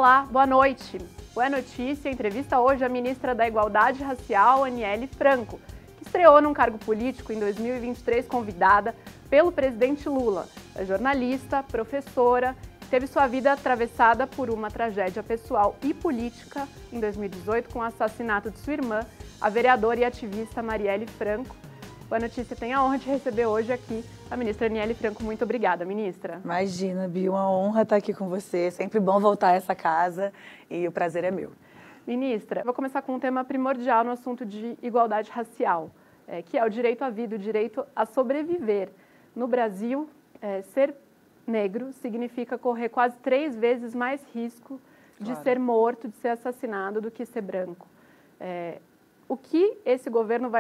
Olá, boa noite. Boa notícia, entrevista hoje a ministra da Igualdade Racial, Aniele Franco, que estreou num cargo político em 2023 convidada pelo presidente Lula. É jornalista, professora, teve sua vida atravessada por uma tragédia pessoal e política em 2018 com o assassinato de sua irmã, a vereadora e ativista Marielle Franco. Boa notícia, tenho a honra de receber hoje aqui a ministra Aniele Franco. Muito obrigada, ministra. Imagina, Bia, uma honra estar aqui com você. Sempre bom voltar a essa casa e o prazer é meu. Ministra, vou começar com um tema primordial no assunto de igualdade racial, que é o direito à vida, o direito a sobreviver. No Brasil, ser negro significa correr quase 3 vezes mais risco de ser morto, de ser assassinado, do que ser branco. O que esse governo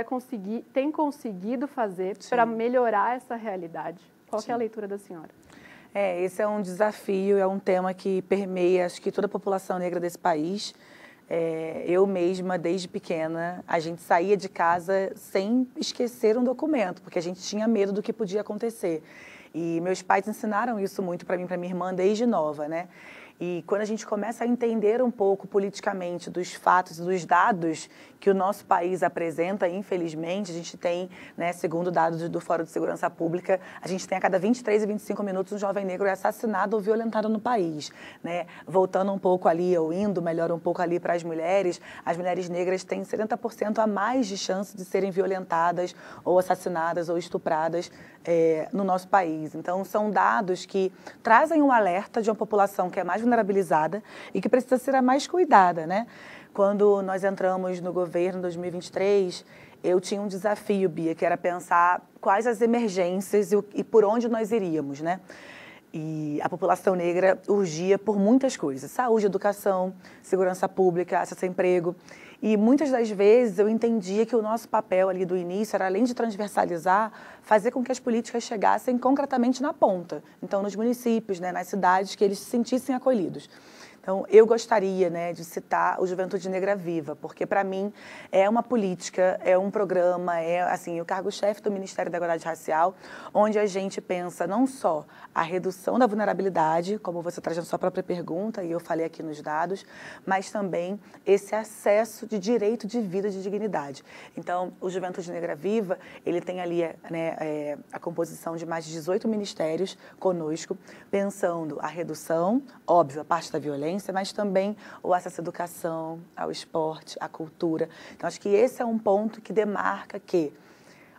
tem conseguido fazer para melhorar essa realidade? Qual que é a leitura da senhora? Esse é um desafio, é um tema que permeia, acho que toda a população negra desse país. Eu mesma, desde pequena, a gente saía de casa sem esquecer um documento, porque a gente tinha medo do que podia acontecer. E meus pais ensinaram isso muito para mim, para minha irmã, desde nova, né? E quando a gente começa a entender um pouco politicamente dos fatos e dos dados que o nosso país apresenta, infelizmente, a gente tem, né, segundo dados do Fórum de Segurança Pública, a gente tem a cada 23 e 25 minutos um jovem negro assassinado ou violentado no país, né? Voltando um pouco ali, ou indo melhor um pouco ali para as mulheres negras têm 70% a mais de chance de serem violentadas ou assassinadas ou estupradas no nosso país. Então, são dados que trazem um alerta de uma população que é mais vulnerabilizada e que precisa ser a mais cuidada, né? Quando nós entramos no governo em 2023, eu tinha um desafio, Bia, que era pensar quais as emergências e por onde nós iríamos, né? E a população negra urgia por muitas coisas: saúde, educação, segurança pública, acesso a emprego. E muitas das vezes eu entendia que o nosso papel ali do início era, além de transversalizar, fazer com que as políticas chegassem concretamente na ponta. Então, nos municípios, né, nas cidades, que eles se sentissem acolhidos. Então, eu gostaria, né, de citar o Juventude Negra Viva, porque, para mim, é uma política, é um programa, assim, o cargo-chefe do Ministério da Igualdade Racial, onde a gente pensa não só a redução da vulnerabilidade, como você traz na sua própria pergunta, e eu falei aqui nos dados, mas também esse acesso de direito de vida, de dignidade. Então, o Juventude Negra Viva, ele tem ali, né, a composição de mais de 18 ministérios conosco, pensando a redução, óbvio, a parte da violência, mas também o acesso à educação, ao esporte, à cultura. Então, acho que esse é um ponto que demarca que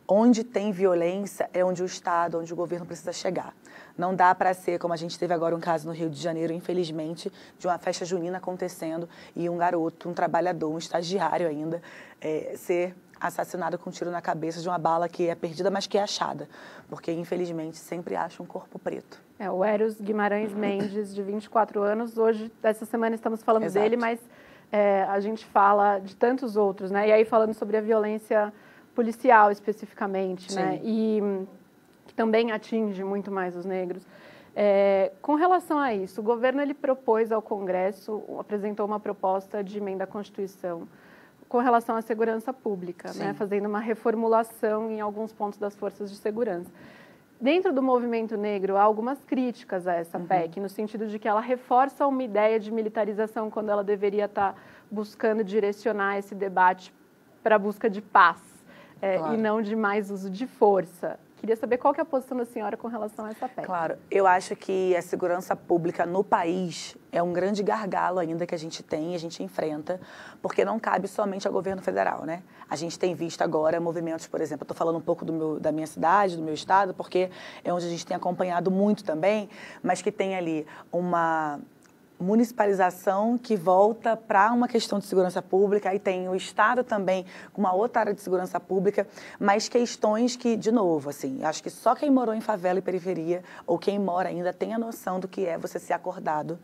onde tem violência é onde o Estado, onde o governo precisa chegar. Não dá para ser, como a gente teve agora um caso no Rio de Janeiro, infelizmente, de uma festa junina acontecendo e um garoto, um trabalhador, um estagiário ainda, ser assassinado com um tiro na cabeça de uma bala que é perdida, mas que é achada, porque, infelizmente, sempre acha um corpo preto. O Eros Guimarães Mendes, de 24 anos, hoje, essa semana estamos falando dele, mas a gente fala de tantos outros, né? E aí falando sobre a violência policial especificamente, né? E que também atinge muito mais os negros. Com relação a isso, o governo ele propôs ao Congresso, apresentou uma proposta de emenda à Constituição com relação à segurança pública, né? Fazendo uma reformulação em alguns pontos das forças de segurança. Dentro do movimento negro, há algumas críticas a essa PEC, no sentido de que ela reforça uma ideia de militarização quando ela deveria estar buscando direcionar esse debate para a busca de paz, e não de mais uso de força. Queria saber qual que é a posição da senhora com relação a essa PEC. Claro, eu acho que a segurança pública no país é um grande gargalo ainda que a gente tem, a gente enfrenta, porque não cabe somente ao governo federal, né? A gente tem visto agora movimentos, por exemplo, eu estou falando um pouco da minha cidade, do meu estado, porque é onde a gente tem acompanhado muito também, mas que tem ali uma municipalização que volta para uma questão de segurança pública, aí tem o Estado também com uma outra área de segurança pública, mas questões que, de novo, assim, acho que só quem morou em favela e periferia, ou quem mora ainda, tem a noção do que é você ser acordado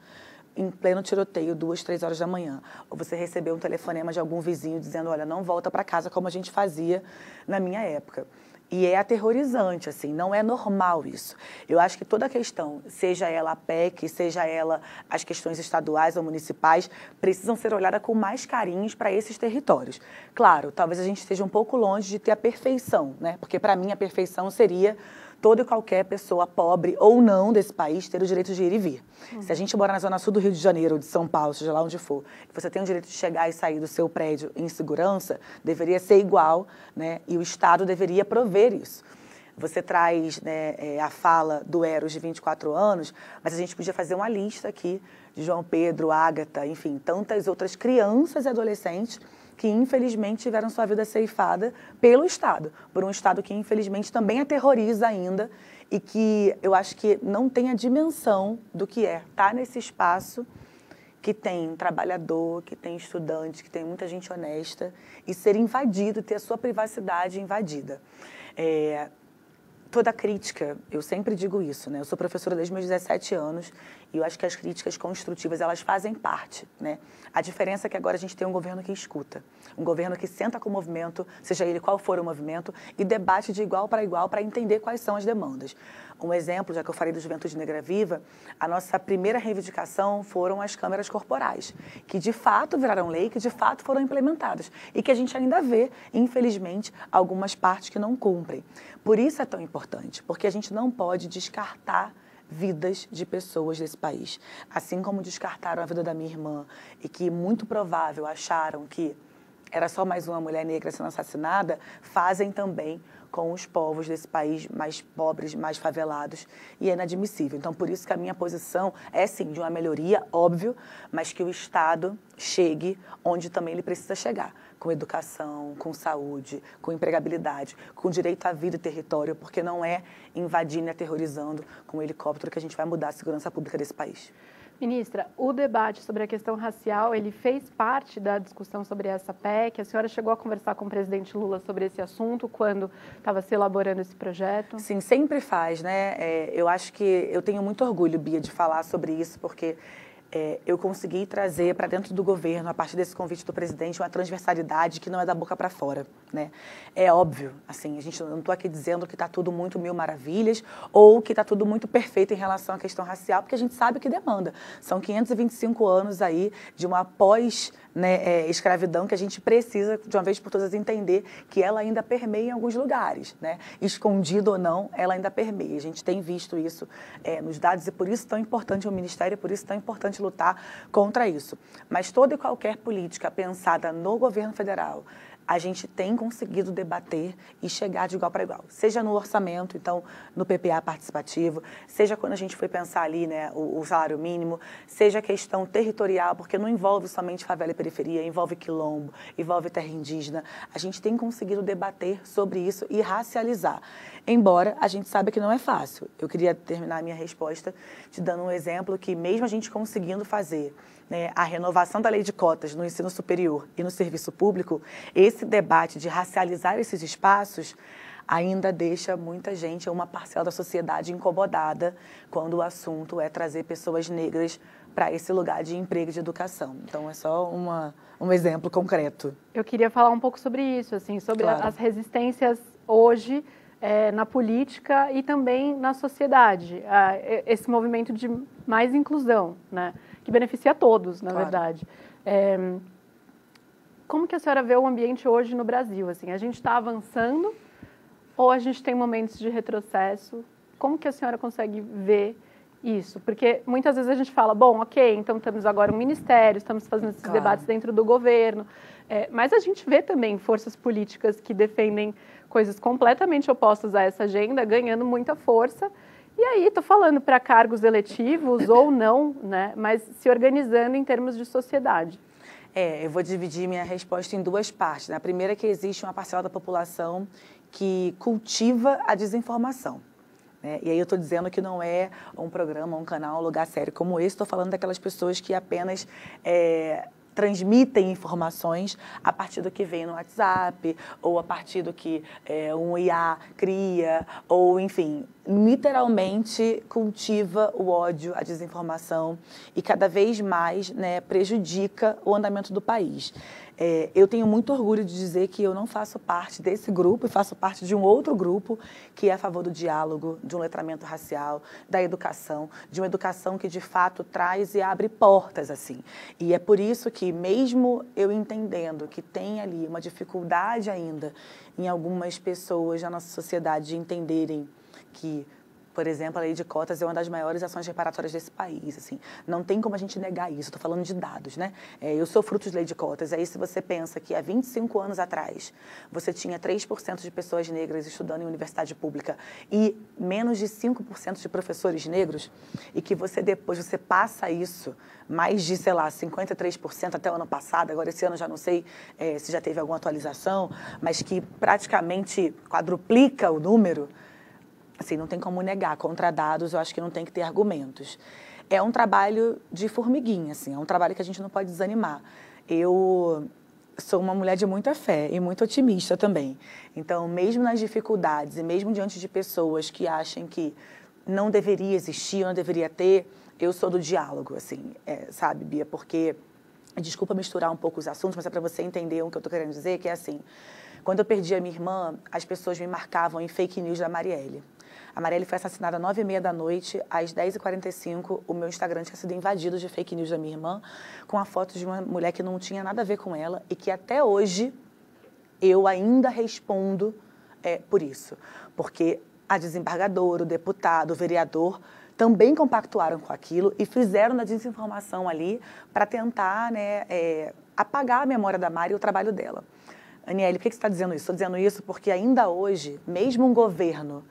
em pleno tiroteio, 2, 3 horas da manhã, ou você receber um telefonema de algum vizinho dizendo, olha, não volta para casa como a gente fazia na minha época. E é aterrorizante, assim, não é normal isso. Eu acho que toda a questão, seja ela a PEC, seja ela as questões estaduais ou municipais, precisam ser olhadas com mais carinhos para esses territórios. Claro, talvez a gente esteja um pouco longe de ter a perfeição, né? Porque para mim a perfeição seria toda e qualquer pessoa, pobre ou não desse país, ter o direito de ir e vir. Se a gente mora na zona sul do Rio de Janeiro ou de São Paulo, seja lá onde for, você tem o direito de chegar e sair do seu prédio em segurança, deveria ser igual, né? E o Estado deveria prover isso. Você traz, né, a fala do Eros de 24 anos, mas a gente podia fazer uma lista aqui de João Pedro, Ágata, enfim, tantas outras crianças e adolescentes que infelizmente tiveram sua vida ceifada pelo Estado, por um Estado que infelizmente também aterroriza ainda e que eu acho que não tem a dimensão do que é estar nesse espaço que tem trabalhador, que tem estudante, que tem muita gente honesta e ser invadido, ter a sua privacidade invadida. Toda crítica, eu sempre digo isso, né? Eu sou professora desde meus 17 anos e eu acho que as críticas construtivas, elas fazem parte, né? A diferença é que agora a gente tem um governo que escuta, um governo que senta com o movimento, seja ele qual for o movimento, e debate de igual para entender quais são as demandas. Um exemplo, já que eu falei do Juventude Negra Viva, a nossa primeira reivindicação foram as câmeras corporais, que de fato viraram lei, que de fato foram implementadas e que a gente ainda vê, infelizmente, algumas partes que não cumprem. Por isso é tão importante, porque a gente não pode descartar vidas de pessoas desse país. Assim como descartaram a vida da minha irmã e que, muito provável, acharam que era só mais uma mulher negra sendo assassinada, fazem também com os povos desse país mais pobres, mais favelados, e é inadmissível. Então, por isso que a minha posição é, sim, de uma melhoria, óbvio, mas que o Estado chegue onde também ele precisa chegar, com educação, com saúde, com empregabilidade, com direito à vida e território, porque não é invadindo e aterrorizando com um helicóptero que a gente vai mudar a segurança pública desse país. Ministra, o debate sobre a questão racial, ele fez parte da discussão sobre essa PEC? A senhora chegou a conversar com o presidente Lula sobre esse assunto quando estava se elaborando esse projeto? Sim, sempre faz, né? Eu acho que eu tenho muito orgulho, Bia, de falar sobre isso, porque eu consegui trazer para dentro do governo, a partir desse convite do presidente, uma transversalidade que não é da boca para fora, né? É óbvio, assim, eu não estou aqui dizendo que está tudo muito mil maravilhas ou que está tudo muito perfeito em relação à questão racial, porque a gente sabe o que demanda. São 525 anos aí de uma escravidão que a gente precisa, de uma vez por todas, entender que ela ainda permeia em alguns lugares, né? Escondido ou não, ela ainda permeia. A gente tem visto isso nos dados e por isso tão importante o Ministério, por isso tão importante lutar contra isso. Mas toda e qualquer política pensada no governo federal, a gente tem conseguido debater e chegar de igual para igual. Seja no orçamento, então, no PPA participativo, seja quando a gente foi pensar ali, né, o salário mínimo, seja a questão territorial, porque não envolve somente favela e periferia, envolve quilombo, envolve terra indígena. A gente tem conseguido debater sobre isso e racializar. Embora a gente saiba que não é fácil. Eu queria terminar a minha resposta te dando um exemplo que mesmo a gente conseguindo fazer, né, a renovação da lei de cotas no ensino superior e no serviço público, esse debate de racializar esses espaços ainda deixa muita gente, uma parcela da sociedade incomodada quando o assunto é trazer pessoas negras para esse lugar de emprego e de educação. Então, é só um exemplo concreto. Eu queria falar um pouco sobre isso, assim, sobre as resistências hoje na política e também na sociedade. Esse movimento de mais inclusão, né, que beneficia a todos, na verdade. Como que a senhora vê o ambiente hoje no Brasil? Assim, a gente está avançando ou a gente tem momentos de retrocesso? Como que a senhora consegue ver isso? Porque muitas vezes a gente fala, bom, ok, então temos agora um ministério, estamos fazendo esses debates dentro do governo, mas a gente vê também forças políticas que defendem coisas completamente opostas a essa agenda, ganhando muita força. E aí, estou falando para cargos eletivos ou não, né, mas se organizando em termos de sociedade. Eu vou dividir minha resposta em duas partes. A primeira é que existe uma parcela da população que cultiva a desinformação. E aí eu estou dizendo que não é um programa, um canal, um lugar sério como esse. Estou falando daquelas pessoas que apenas transmitem informações a partir do que vem no WhatsApp, ou a partir do que um IA cria, ou, enfim, literalmente cultiva o ódio, a desinformação e cada vez mais, né, prejudica o andamento do país. Eu tenho muito orgulho de dizer que eu não faço parte desse grupo e faço parte de um outro grupo que é a favor do diálogo, de um letramento racial, da educação, de uma educação que de fato traz e abre portas, assim. E é por isso que, mesmo eu entendendo que tem ali uma dificuldade ainda em algumas pessoas da nossa sociedade de entenderem que, por exemplo, a lei de cotas é uma das maiores ações reparatórias desse país, assim. Não tem como a gente negar isso, estou falando de dados, né? Eu sou fruto de lei de cotas, aí se você pensa que há 25 anos atrás você tinha 3% de pessoas negras estudando em universidade pública e menos de 5% de professores negros, e que depois você passa isso, mais de, sei lá, 53% até o ano passado, agora esse ano já não sei se já teve alguma atualização, mas que praticamente quadruplica o número. Assim, não tem como negar, contra dados eu acho que não tem que ter argumentos. É um trabalho de formiguinha, assim, é um trabalho que a gente não pode desanimar. Eu sou uma mulher de muita fé e muito otimista também. Então, mesmo nas dificuldades e mesmo diante de pessoas que acham que não deveria existir, não deveria ter, eu sou do diálogo, assim, sabe, Bia? Porque, desculpa misturar um pouco os assuntos, mas é para você entender o que eu estou querendo dizer, que é assim, quando eu perdi a minha irmã, as pessoas me marcavam em fake news da Marielle. A Marielle foi assassinada às 9h30 da noite, às 10h45, o meu Instagram tinha sido invadido de fake news da minha irmã, com a foto de uma mulher que não tinha nada a ver com ela e que até hoje eu ainda respondo por isso. Porque a desembargadora, o deputado, o vereador também compactuaram com aquilo e fizeram da desinformação ali para tentar, né, apagar a memória da Mari e o trabalho dela. Aniele, por que você está dizendo isso? Estou dizendo isso porque ainda hoje, mesmo um governo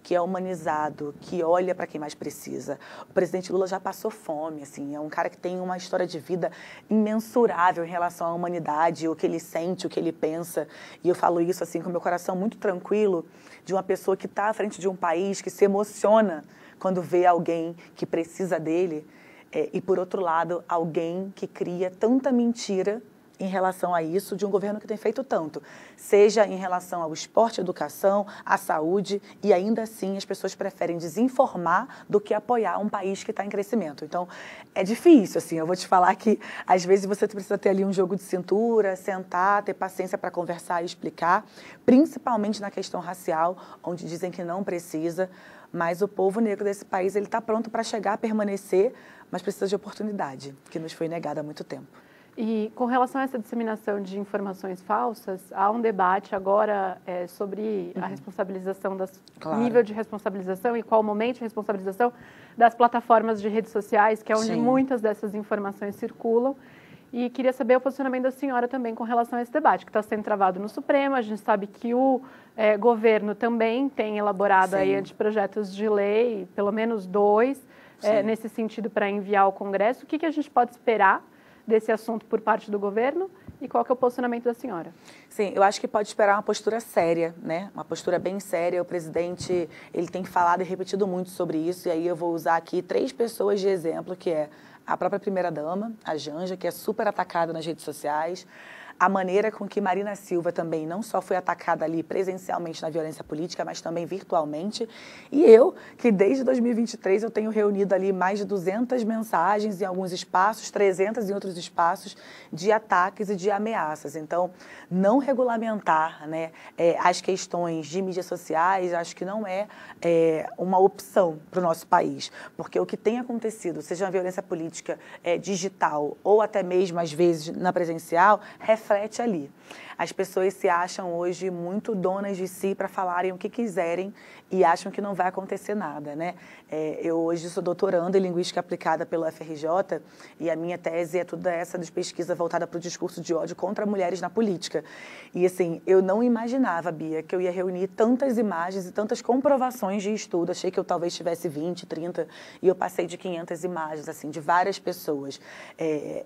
que é humanizado, que olha para quem mais precisa. O presidente Lula já passou fome, assim, é um cara que tem uma história de vida imensurável em relação à humanidade, o que ele sente, o que ele pensa. E eu falo isso assim com o meu coração muito tranquilo, de uma pessoa que está à frente de um país, que se emociona quando vê alguém que precisa dele, e, por outro lado, alguém que cria tanta mentira em relação a isso, de um governo que tem feito tanto, seja em relação ao esporte, à educação, à saúde, e ainda assim as pessoas preferem desinformar do que apoiar um país que está em crescimento. Então, é difícil, assim, eu vou te falar que às vezes você precisa ter ali um jogo de cintura, sentar, ter paciência para conversar e explicar, principalmente na questão racial, onde dizem que não precisa, mas o povo negro desse país, ele está pronto para chegar, permanecer, mas precisa de oportunidade, que nos foi negada há muito tempo. E com relação a essa disseminação de informações falsas, há um debate agora sobre a responsabilização, nível de responsabilização e qual o momento de responsabilização das plataformas de redes sociais, que é onde muitas dessas informações circulam. E queria saber o posicionamento da senhora também com relação a esse debate, que está sendo travado no Supremo. A gente sabe que o governo também tem elaborado aí anteprojetos de lei, pelo menos 2, nesse sentido, para enviar ao Congresso. O que a gente pode esperar desse assunto por parte do governo e qual que é o posicionamento da senhora? Sim, eu acho que pode esperar uma postura séria, né? Uma postura bem séria. O presidente, ele tem falado e repetido muito sobre isso, e aí eu vou usar aqui 3 pessoas de exemplo, que é a própria primeira-dama, a Janja, que é super atacada nas redes sociais, a maneira com que Marina Silva também não só foi atacada ali presencialmente na violência política, mas também virtualmente. E eu, que desde 2023 eu tenho reunido ali mais de 200 mensagens em alguns espaços, 300 em outros espaços, de ataques e de ameaças. Então, não regulamentar, né, as questões de mídias sociais, acho que não é uma opção para o nosso país. Porque o que tem acontecido, seja uma violência política digital ou até mesmo, às vezes, na presencial, reflete ali. As pessoas se acham hoje muito donas de si para falarem o que quiserem e acham que não vai acontecer nada, né? Eu hoje sou doutoranda em Linguística Aplicada pelo FRJ e a minha tese é toda essa de pesquisa voltada para o discurso de ódio contra mulheres na política. E, assim, eu não imaginava, Bia, que eu ia reunir tantas imagens e tantas comprovações de estudo. Achei que eu talvez tivesse 20, 30 e eu passei de 500 imagens, assim, de várias pessoas.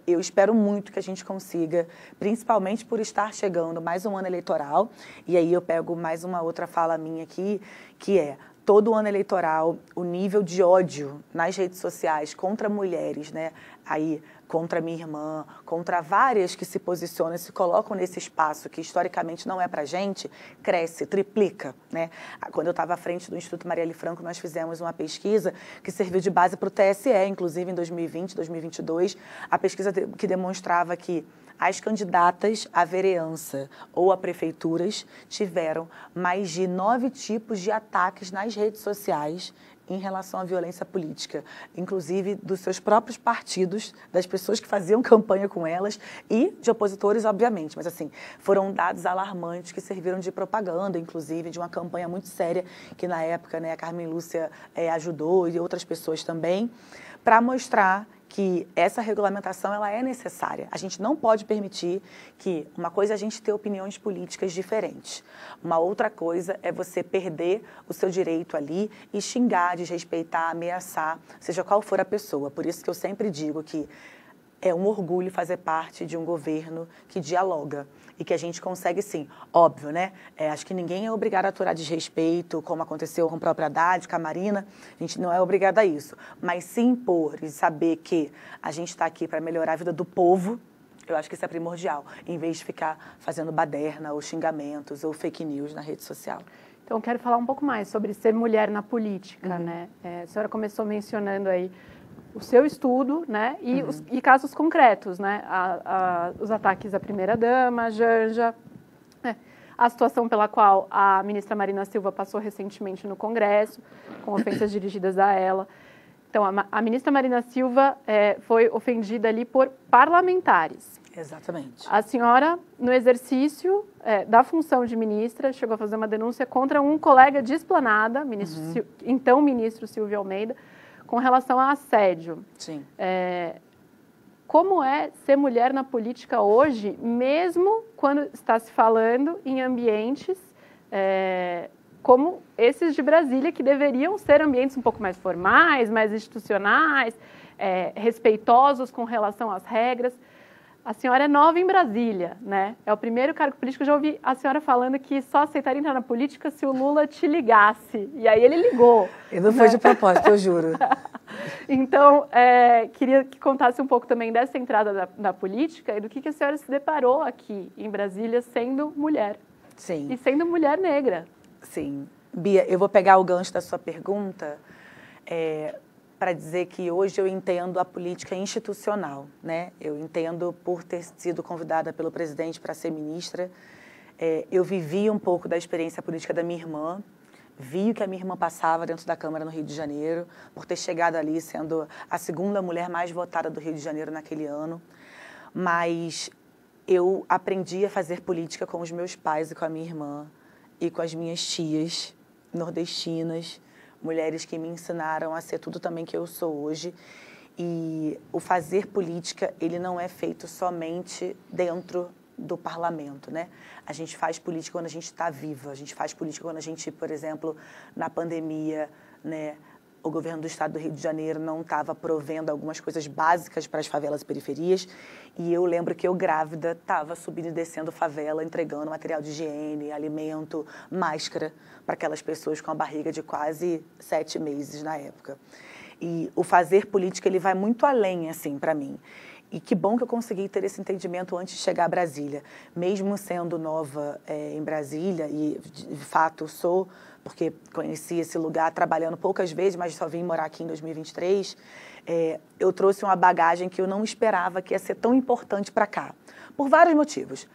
Eu espero muito que a gente consiga, principalmente por estar chegando mais um ano eleitoral, e aí eu pego mais uma outra fala minha aqui, que é todo ano eleitoral, o nível de ódio nas redes sociais contra mulheres, né? Aí, contra minha irmã, contra várias que se posicionam, se colocam nesse espaço que historicamente não é pra gente, cresce, triplica, né? Quando eu estava à frente do Instituto Marielle Franco, nós fizemos uma pesquisa que serviu de base para o TSE, inclusive em 2020, 2022, a pesquisa que demonstrava que as candidatas à vereança ou a prefeituras tiveram mais de 9 tipos de ataques nas redes sociais em relação à violência política, inclusive dos seus próprios partidos, das pessoas que faziam campanha com elas e de opositores, obviamente. Mas, assim, foram dados alarmantes que serviram de propaganda, inclusive, de uma campanha muito séria que, na época, né, a Carmen Lúcia ajudou e outras pessoas também, para mostrar que essa regulamentação ela é necessária. A gente não pode permitir que uma coisa é a gente ter opiniões políticas diferentes. Uma outra coisa é você perder o seu direito ali e xingar, desrespeitar, ameaçar, seja qual for a pessoa. Por isso que eu sempre digo que é um orgulho fazer parte de um governo que dialoga e que a gente consegue, sim, óbvio, né? Acho que ninguém é obrigado a aturar desrespeito, como aconteceu com a própria Haddad, com a Marina, a gente não é obrigado a isso. Mas se impor e saber que a gente está aqui para melhorar a vida do povo, eu acho que isso é primordial, em vez de ficar fazendo baderna ou xingamentos ou fake news na rede social. Então, eu quero falar um pouco mais sobre ser mulher na política, né? A senhora começou mencionando aí o seu estudo, né, e casos concretos, né, os ataques à primeira-dama, a Janja, a situação pela qual a ministra Marina Silva passou recentemente no Congresso, com ofensas dirigidas a ela. Então, a ministra Marina Silva foi ofendida ali por parlamentares. Exatamente. A senhora, no exercício da função de ministra, chegou a fazer uma denúncia contra um colega de esplanada, então ministro Silvio Almeida, com relação a assédio. Sim. Como é ser mulher na política hoje, mesmo quando está se falando em ambientes como esses de Brasília, que deveriam ser ambientes um pouco mais formais, mais institucionais, respeitosos com relação às regras. A senhora é nova em Brasília, né? É o primeiro cargo político. Eu já ouvi a senhora falando que só aceitaria entrar na política se o Lula te ligasse. E aí ele ligou. E não foi de propósito, eu juro. Então, queria que contasse um pouco também dessa entrada na política e do que a senhora se deparou aqui em Brasília sendo mulher. Sim. E sendo mulher negra. Sim. Bia, eu vou pegar o gancho da sua pergunta para dizer que hoje eu entendo a política institucional, né? Eu entendo por ter sido convidada pelo presidente para ser ministra. Eu vivi um pouco da experiência política da minha irmã, vi o que a minha irmã passava dentro da Câmara no Rio de Janeiro, por ter chegado ali sendo a segunda mulher mais votada do Rio de Janeiro naquele ano. Mas eu aprendi a fazer política com os meus pais e com a minha irmã e com as minhas tias nordestinas, mulheres que me ensinaram a ser tudo também que eu sou hoje. E o fazer política, ele não é feito somente dentro do parlamento, né? A gente faz política quando a gente está viva, a gente faz política quando a gente, por exemplo, na pandemia, né, o governo do estado do Rio de Janeiro não estava provendo algumas coisas básicas para as favelas e periferias, e eu lembro que eu grávida estava subindo e descendo favela, entregando material de higiene, alimento, máscara para aquelas pessoas com a barriga de quase 7 meses na época. E o fazer política, ele vai muito além, assim, para mim. E que bom que eu consegui ter esse entendimento antes de chegar a Brasília. Mesmo sendo nova em Brasília, e de fato sou, porque conheci esse lugar trabalhando poucas vezes, mas só vim morar aqui em 2023, eu trouxe uma bagagem que eu não esperava que ia ser tão importante para cá. Por vários motivos.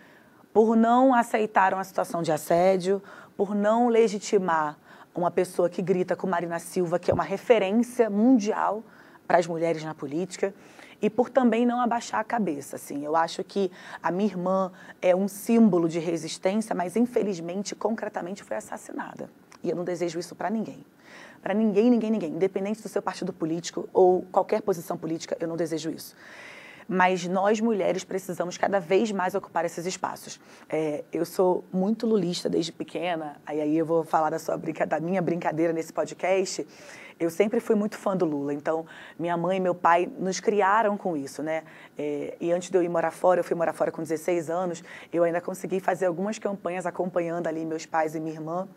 Por não aceitar uma situação de assédio, por não legitimar uma pessoa que grita com Marina Silva, que é uma referência mundial para as mulheres na política, e por também não abaixar a cabeça. Assim. Eu acho que a minha irmã é um símbolo de resistência, mas infelizmente, concretamente, foi assassinada. E eu não desejo isso para ninguém. Para ninguém, ninguém, ninguém. Independente do seu partido político ou qualquer posição política, eu não desejo isso. Mas nós, mulheres, precisamos cada vez mais ocupar esses espaços. Eu sou muito lulista desde pequena, aí eu vou falar da minha brincadeira nesse podcast. Eu sempre fui muito fã do Lula, então minha mãe e meu pai nos criaram com isso, né? E antes de eu ir morar fora, eu fui morar fora com 16 anos, eu ainda consegui fazer algumas campanhas acompanhando ali meus pais e minha irmã.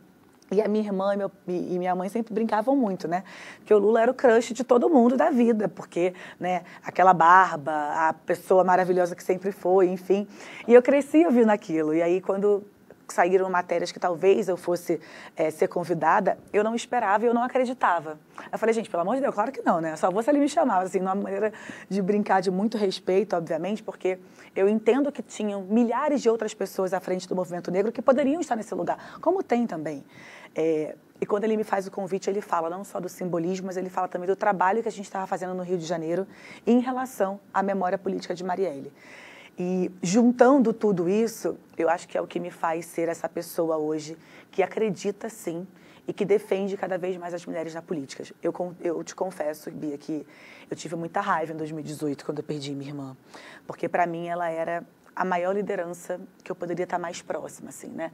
E a minha irmã e minha mãe sempre brincavam muito, né? Porque o Lula era o crush de todo mundo da vida, porque, né, aquela barba, a pessoa maravilhosa que sempre foi, enfim. E eu cresci ouvindo aquilo. E aí, quando saíram matérias que talvez eu fosse ser convidada, eu não esperava e eu não acreditava. Eu falei, gente, pelo amor de Deus, claro que não, né? Só vou se ele me chamava, assim, numa maneira de brincar de muito respeito, obviamente, porque eu entendo que tinham milhares de outras pessoas à frente do movimento negro que poderiam estar nesse lugar, como tem também. E quando ele me faz o convite, ele fala não só do simbolismo, mas ele fala também do trabalho que a gente estava fazendo no Rio de Janeiro em relação à memória política de Marielle. E juntando tudo isso, eu acho que é o que me faz ser essa pessoa hoje que acredita sim e que defende cada vez mais as mulheres na política. Eu te confesso, Bia, que eu tive muita raiva em 2018 quando eu perdi minha irmã, porque para mim ela era a maior liderança que eu poderia estar mais próxima, assim, né?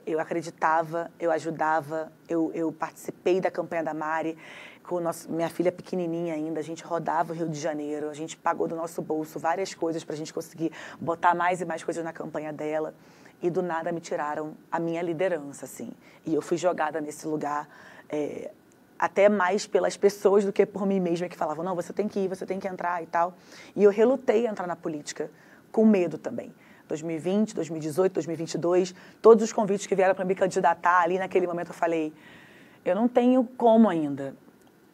Eu acreditava, eu ajudava, eu participei da campanha da Mari, com minha filha pequenininha ainda, a gente rodava o Rio de Janeiro, a gente pagou do nosso bolso várias coisas para a gente conseguir botar mais e mais coisas na campanha dela, e do nada me tiraram a minha liderança, assim, e eu fui jogada nesse lugar, até mais pelas pessoas do que por mim mesma, que falavam, não, você tem que ir, você tem que entrar e tal, e eu relutei a entrar na política, com medo também. 2020, 2018, 2022, todos os convites que vieram para me candidatar, ali naquele momento eu falei, eu não tenho como ainda.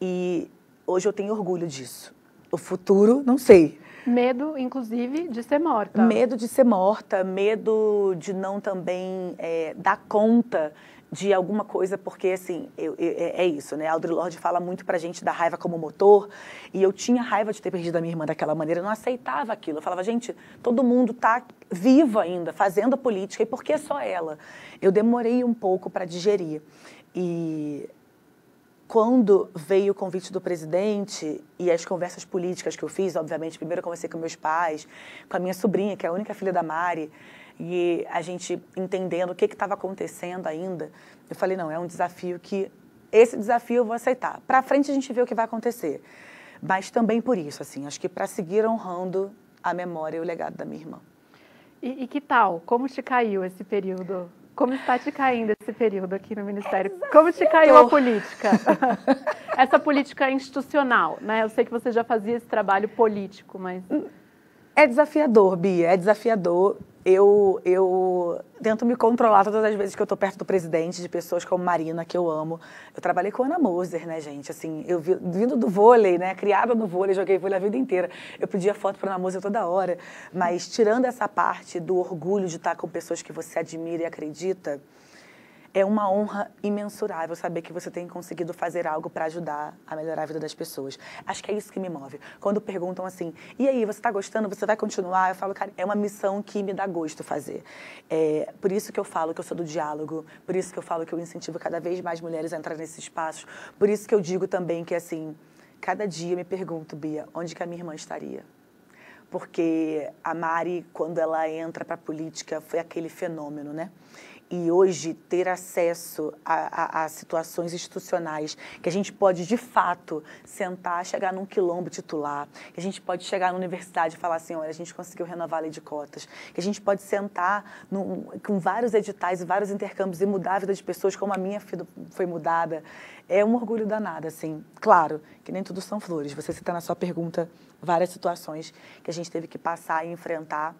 E hoje eu tenho orgulho disso. O futuro, não sei. Medo, inclusive, de ser morta. Medo de ser morta, medo de não também dar conta de alguma coisa, porque, assim, é isso, né? A Audre Lorde fala muito pra gente da raiva como motor, e eu tinha raiva de ter perdido a minha irmã daquela maneira, eu não aceitava aquilo. Eu falava, gente, todo mundo tá vivo ainda, fazendo política, e por que só ela? Eu demorei um pouco para digerir. E quando veio o convite do presidente e as conversas políticas que eu fiz, obviamente, primeiro eu conversei com meus pais, com a minha sobrinha, que é a única filha da Mari, e a gente entendendo o que estava acontecendo ainda, eu falei, não, é um desafio que... Esse desafio eu vou aceitar. Para frente a gente vê o que vai acontecer. Mas também por isso, assim, acho que para seguir honrando a memória e o legado da minha irmã. E que tal? Como te caiu esse período? Como está te caindo esse período aqui no Ministério? Como te caiu a política? Essa política institucional, né? Eu sei que você já fazia esse trabalho político, mas... É desafiador, Bia, é desafiador. Eu tento me controlar todas as vezes que eu estou perto do presidente, de pessoas como Marina, que eu amo. Eu trabalhei com Ana Moser, né, gente? Assim, eu vindo do vôlei, né? Criada no vôlei, joguei vôlei a vida inteira. Eu pedia foto para Ana Moser toda hora. Mas tirando essa parte do orgulho de estar com pessoas que você admira e acredita, é uma honra imensurável saber que você tem conseguido fazer algo para ajudar a melhorar a vida das pessoas. Acho que é isso que me move. Quando perguntam assim, e aí, você está gostando, você vai continuar? Eu falo, cara, é uma missão que me dá gosto fazer. Por isso que eu falo que eu sou do diálogo, por isso que eu falo que eu incentivo cada vez mais mulheres a entrar nesses espaços, por isso que eu digo também que, assim, cada dia eu me pergunto, Bia, onde que a minha irmã estaria? Porque a Mari, quando ela entra para a política, foi aquele fenômeno, né? E hoje ter acesso a situações institucionais que a gente pode, de fato, sentar, chegar num quilombo titular, que a gente pode chegar na universidade e falar assim, olha, a gente conseguiu renovar a lei de cotas, que a gente pode sentar com vários editais e vários intercâmbios e mudar a vida de pessoas como a minha foi mudada, é um orgulho danado, assim. Claro que nem tudo são flores, você cita na sua pergunta várias situações que a gente teve que passar e enfrentar,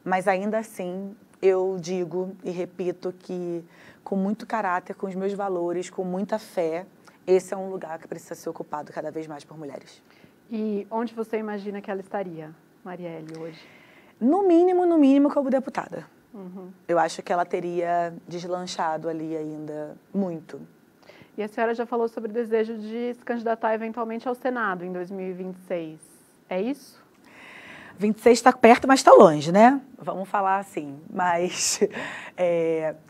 mas ainda assim... Eu digo e repito que, com muito caráter, com os meus valores, com muita fé, esse é um lugar que precisa ser ocupado cada vez mais por mulheres. E onde você imagina que ela estaria, Marielle, hoje? No mínimo, como deputada. Uhum. Eu acho que ela teria deslanchado ali ainda muito. E a senhora já falou sobre o desejo de se candidatar eventualmente ao Senado em 2026. É isso? 26 está perto, mas está longe, né? Vamos falar assim. Mas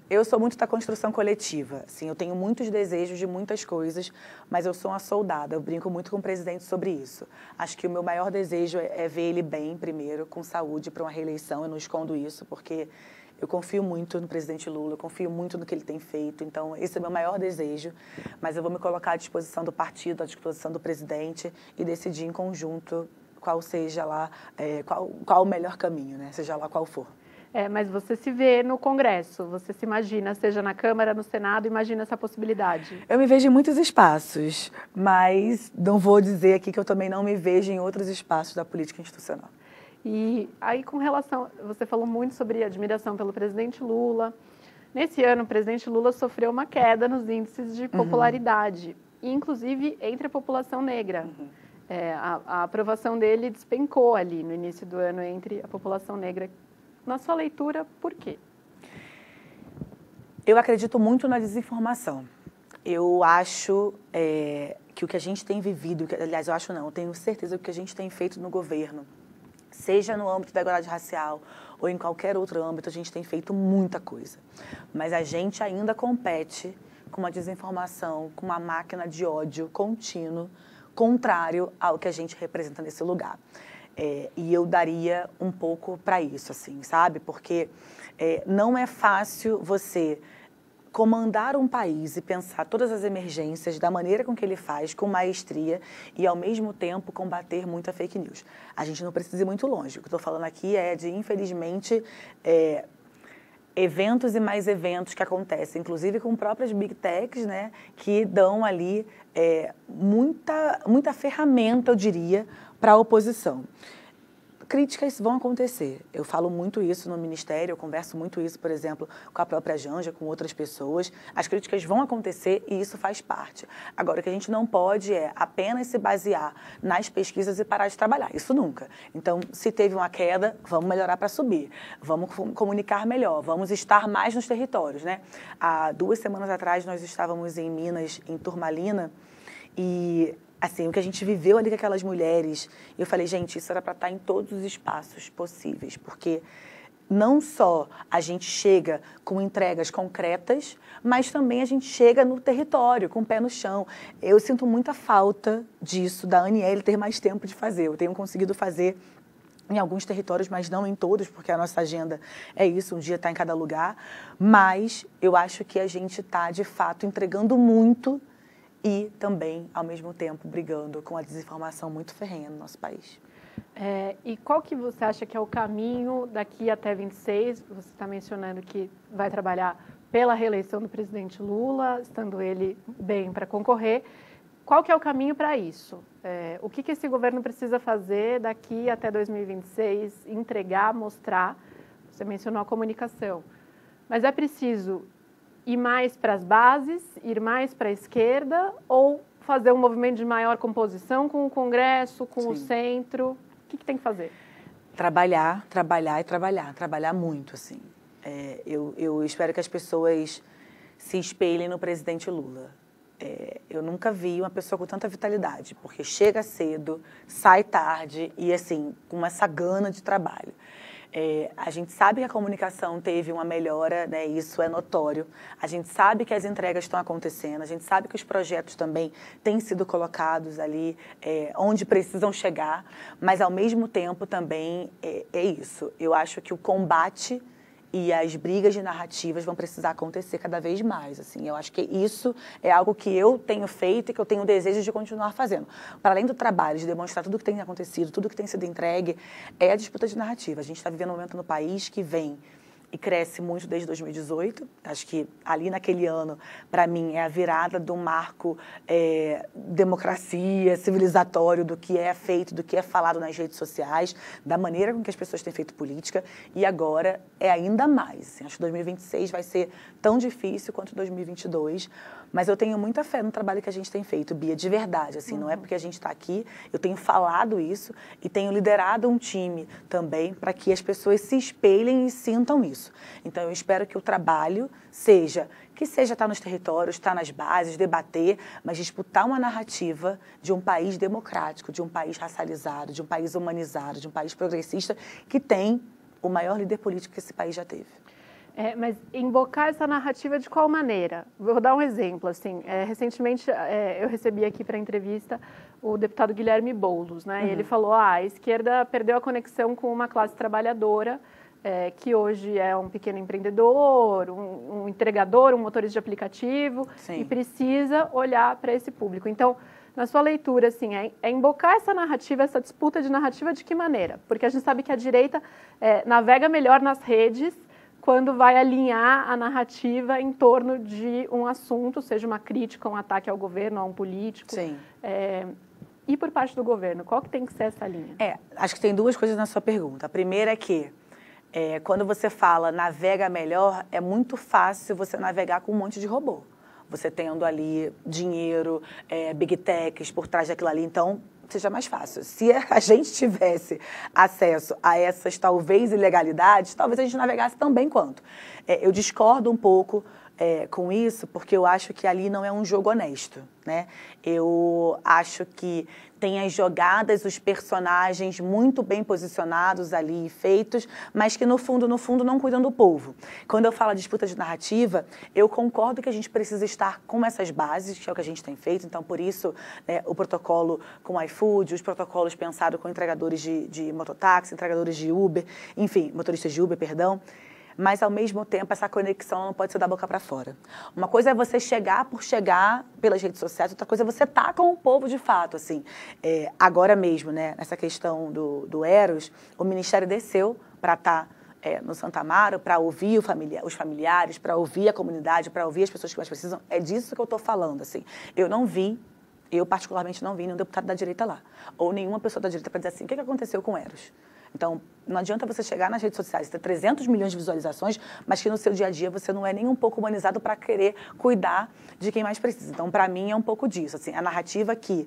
eu sou muito da construção coletiva. Assim, eu tenho muitos desejos de muitas coisas, mas eu sou uma soldada. Eu brinco muito com o presidente sobre isso. Acho que o meu maior desejo é ver ele bem, primeiro, com saúde, para uma reeleição. Eu não escondo isso, porque eu confio muito no presidente Lula, eu confio muito no que ele tem feito. Então, esse é o meu maior desejo. Mas eu vou me colocar à disposição do partido, à disposição do presidente e decidir em conjunto qual seja lá, qual o melhor caminho, né? Seja lá qual for. Mas você se vê no Congresso, você se imagina, seja na Câmara, no Senado, imagina essa possibilidade? Eu me vejo em muitos espaços, mas não vou dizer aqui que eu também não me vejo em outros espaços da política institucional. E aí, com relação, você falou muito sobre admiração pelo presidente Lula. Nesse ano, o presidente Lula sofreu uma queda nos índices de popularidade, inclusive entre a população negra. A aprovação dele despencou ali no início do ano entre a população negra. Na sua leitura, por quê? Eu acredito muito na desinformação. Eu acho que o que a gente tem vivido, aliás, eu acho não, eu tenho certeza que o que a gente tem feito no governo, seja no âmbito da igualdade racial ou em qualquer outro âmbito, a gente tem feito muita coisa. Mas a gente ainda compete com uma desinformação, com uma máquina de ódio contínuo, contrário ao que a gente representa nesse lugar. E eu daria um pouco para isso, assim, sabe? Porque não é fácil você comandar um país e pensar todas as emergências da maneira com que ele faz, com maestria, e ao mesmo tempo combater muita fake news. A gente não precisa ir muito longe. O que eu estou falando aqui é de, infelizmente, eventos e mais eventos que acontecem, inclusive com próprias Big Techs, né, que dão ali muita ferramenta, eu diria, para a oposição. Críticas vão acontecer. Eu falo muito isso no Ministério, eu converso muito isso, por exemplo, com a própria Janja, com outras pessoas. As críticas vão acontecer e isso faz parte. Agora, o que a gente não pode é apenas se basear nas pesquisas e parar de trabalhar. Isso nunca. Então, se teve uma queda, vamos melhorar para subir. Vamos comunicar melhor, vamos estar mais nos territórios, né? Há 2 semanas atrás, nós estávamos em Minas, em Turmalina, e assim, o que a gente viveu ali com aquelas mulheres, eu falei, gente, isso era para estar em todos os espaços possíveis, porque não só a gente chega com entregas concretas, mas também a gente chega no território, com o pé no chão. Eu sinto muita falta disso, da Aniele ter mais tempo de fazer. Eu tenho conseguido fazer em alguns territórios, mas não em todos, porque a nossa agenda é isso, um dia está em cada lugar. Mas eu acho que a gente está, de fato, entregando muito e também, ao mesmo tempo, brigando com a desinformação muito ferrenha no nosso país. E qual que você acha que é o caminho daqui até 26? Você está mencionando que vai trabalhar pela reeleição do presidente Lula, estando ele bem para concorrer. Qual que é o caminho para isso? O que esse governo precisa fazer daqui até 2026, entregar, mostrar? Você mencionou a comunicação, mas é preciso ir mais para as bases, ir mais para a esquerda ou fazer um movimento de maior composição com o Congresso, com Sim. o centro? O que tem que fazer? Trabalhar e trabalhar muito, assim. Eu espero que as pessoas se espelhem no presidente Lula. Eu nunca vi uma pessoa com tanta vitalidade, porque chega cedo, sai tarde e, assim, com essa gana de trabalho. A gente sabe que a comunicação teve uma melhora, né, isso é notório. A gente sabe que as entregas estão acontecendo, a gente sabe que os projetos também têm sido colocados ali onde precisam chegar, mas ao mesmo tempo também é isso. Eu acho que o combate e as brigas de narrativas vão precisar acontecer cada vez mais. Assim, eu acho que isso é algo que eu tenho feito e que eu tenho o desejo de continuar fazendo. Para além do trabalho, de demonstrar tudo o que tem acontecido, tudo que tem sido entregue, é a disputa de narrativa. A gente está vivendo um momento no país que vem e cresce muito desde 2018. Acho que ali naquele ano, para mim, é a virada do marco democracia, civilizatório, do que é feito, do que é falado nas redes sociais, da maneira com que as pessoas têm feito política, e agora é ainda mais. Assim, acho que 2026 vai ser tão difícil quanto 2022, mas eu tenho muita fé no trabalho que a gente tem feito, Bia, de verdade. Assim, não é porque a gente está aqui, eu tenho falado isso e tenho liderado um time também para que as pessoas se espelhem e sintam isso. Então, eu espero que o trabalho seja estar nos territórios, estar nas bases, debater, mas disputar uma narrativa de um país democrático, de um país racializado, de um país humanizado, de um país progressista, que tem o maior líder político que esse país já teve. Mas invocar essa narrativa de qual maneira? Vou dar um exemplo. Assim, recentemente, eu recebi aqui para entrevista o deputado Guilherme Boulos, né? E ele falou, a esquerda perdeu a conexão com uma classe trabalhadora, que hoje é um pequeno empreendedor, um entregador, um motorista de aplicativo, Sim. e precisa olhar para esse público. Então, na sua leitura, assim, é invocar essa narrativa, essa disputa de narrativa de que maneira? Porque a gente sabe que a direita navega melhor nas redes quando vai alinhar a narrativa em torno de um assunto, seja uma crítica, um ataque ao governo, a um político. Sim. E por parte do governo, qual que tem que ser essa linha? Acho que tem 2 coisas na sua pergunta. A primeira é que, quando você fala navega melhor, é muito fácil você navegar com um monte de robô. Você tendo ali dinheiro, big techs por trás daquilo ali, então seja mais fácil. Se a gente tivesse acesso a essas, talvez, ilegalidades, talvez a gente navegasse tão bem quanto. Eu discordo um pouco com isso, porque eu acho que ali não é um jogo honesto, né? Eu acho que tem as jogadas, os personagens muito bem posicionados ali e feitos, mas que no fundo, não cuidam do povo. Quando eu falo de disputa de narrativa, eu concordo que a gente precisa estar com essas bases, que é o que a gente tem feito, então por isso o protocolo com o iFood, os protocolos pensados com entregadores de mototáxi, entregadores de Uber, enfim, motoristas de Uber, perdão. Mas, ao mesmo tempo, essa conexão não pode ser da boca para fora. Uma coisa é você chegar por chegar pelas redes sociais, outra coisa é você estar com o povo de fato. Assim. Agora mesmo, né, nessa questão do Eros, o Ministério desceu para estar no Santa Amaro, para ouvir os familiares, para ouvir a comunidade, para ouvir as pessoas que mais precisam. É disso que eu estou falando. Assim. Eu particularmente não vi nenhum deputado da direita lá, ou nenhuma pessoa da direita para dizer assim, o que aconteceu com o Eros? Então, não adianta você chegar nas redes sociais e ter 300 milhões de visualizações, mas que no seu dia a dia você não é nem um pouco humanizado para querer cuidar de quem mais precisa. Então, para mim, é um pouco disso. Assim, a narrativa que,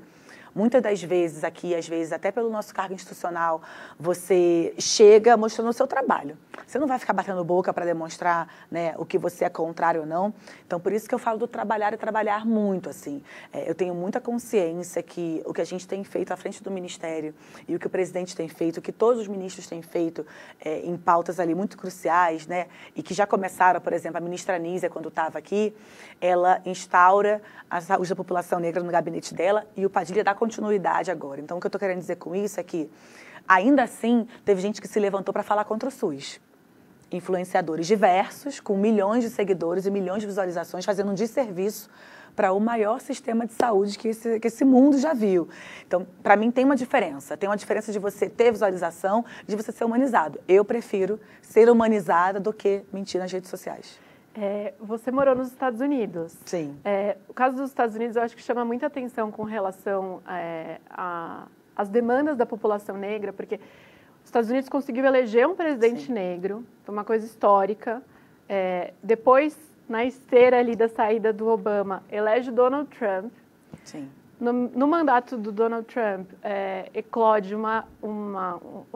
muitas das vezes aqui, às vezes até pelo nosso cargo institucional, você chega mostrando o seu trabalho. Você não vai ficar batendo boca para demonstrar, né, o que você é contrário ou não. Então, por isso que eu falo do trabalhar e trabalhar muito. Assim. Eu tenho muita consciência que o que a gente tem feito à frente do Ministério e o que o presidente tem feito, o que todos os ministros têm feito em pautas ali muito cruciais, né, e que já começaram, por exemplo, a ministra Anísia, quando estava aqui, ela instaura a saúde da população negra no gabinete dela e o Padilha dá continuidade agora. Então, o que eu estou querendo dizer com isso é que, ainda assim, teve gente que se levantou para falar contra o SUS. Influenciadores diversos, com milhões de seguidores e milhões de visualizações, fazendo um desserviço para o maior sistema de saúde que esse mundo já viu. Então, para mim, tem uma diferença. Tem uma diferença de você ter visualização e de você ser humanizado. Eu prefiro ser humanizada do que mentir nas redes sociais. Você morou nos Estados Unidos. Sim. O caso dos Estados Unidos, eu acho que chama muita atenção com relação às demandas da população negra, porque os Estados Unidos conseguiu eleger um presidente Sim. negro, foi uma coisa histórica. Depois, na esteira ali da saída do Obama, elege Donald Trump. Sim. No mandato do Donald Trump, eclode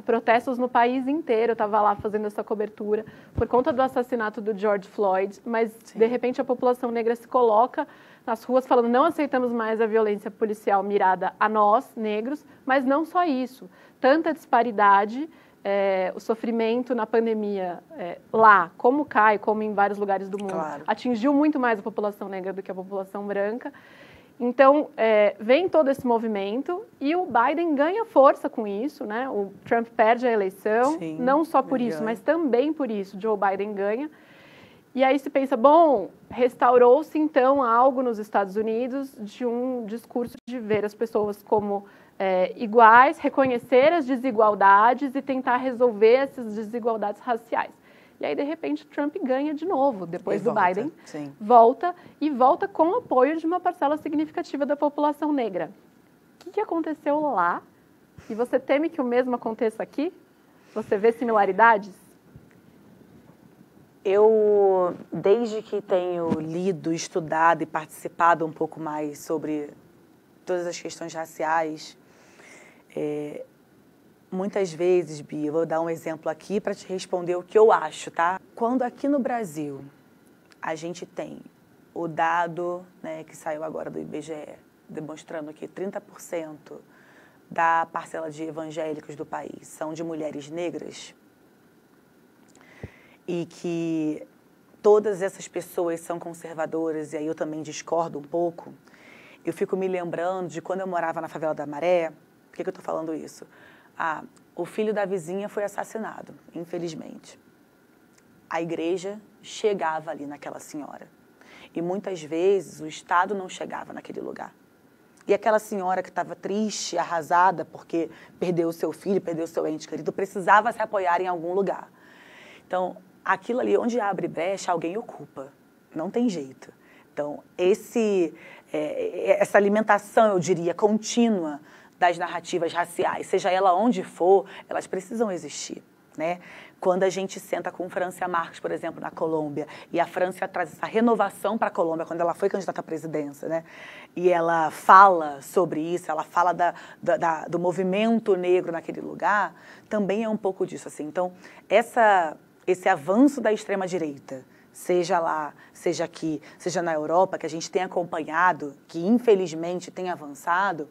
protestos no país inteiro. Eu estava lá fazendo essa cobertura por conta do assassinato do George Floyd, mas, Sim. de repente, a população negra se coloca nas ruas falando não aceitamos mais a violência policial mirada a nós, negros, mas não só isso. Tanta disparidade, o sofrimento na pandemia lá, como em vários lugares do mundo, claro. atingiu muito mais a população negra do que a população branca. Então, vem todo esse movimento e o Biden ganha força com isso, né? O Trump perde a eleição, Sim, não só por isso, mas também por isso, Joe Biden ganha. E aí se pensa, bom, restaurou-se então algo nos Estados Unidos de um discurso de ver as pessoas como iguais, reconhecer as desigualdades e tentar resolver essas desigualdades raciais. E aí, de repente, Trump ganha de novo, depois do Biden, Sim. volta com o apoio de uma parcela significativa da população negra. O que aconteceu lá? E você teme que o mesmo aconteça aqui? Você vê similaridades? Eu, desde que tenho lido, estudado e participado um pouco mais sobre todas as questões raciais, muitas vezes, Bia, eu vou dar um exemplo aqui para te responder o que eu acho, tá? Quando aqui no Brasil a gente tem o dado, né, que saiu agora do IBGE, demonstrando que 30% da parcela de evangélicos do país são de mulheres negras e que todas essas pessoas são conservadoras, e aí eu também discordo um pouco, eu fico me lembrando de quando eu morava na favela da Maré. Por que eu estou falando isso? O filho da vizinha foi assassinado, infelizmente. A igreja chegava ali naquela senhora. E muitas vezes o Estado não chegava naquele lugar. E aquela senhora que estava triste, arrasada, porque perdeu o seu filho, perdeu o seu ente querido, precisava se apoiar em algum lugar. Então, aquilo ali, onde abre brecha, alguém ocupa. Não tem jeito. Então, essa alimentação, eu diria, contínua, das narrativas raciais, seja ela onde for, elas precisam existir, né? Quando a gente senta com Francia Marques, por exemplo, na Colômbia, e a França traz essa renovação para a Colômbia, quando ela foi candidata à presidência, né? E ela fala sobre isso, ela fala do movimento negro naquele lugar, também é um pouco disso, assim. Então, esse avanço da extrema-direita, seja lá, seja aqui, seja na Europa, que a gente tem acompanhado, que infelizmente tem avançado,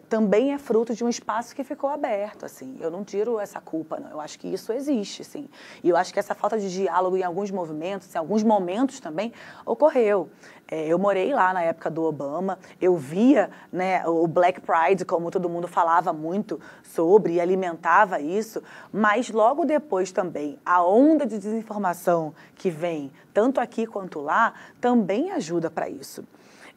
também é fruto de um espaço que ficou aberto, assim. Eu não tiro essa culpa, não. Eu acho que isso existe, sim. E eu acho que essa falta de diálogo em alguns movimentos, em alguns momentos também, ocorreu. Eu morei lá na época do Obama, eu via, né, o Black Pride, como todo mundo falava muito sobre e alimentava isso, mas logo depois também a onda de desinformação que vem, tanto aqui quanto lá, também ajuda para isso.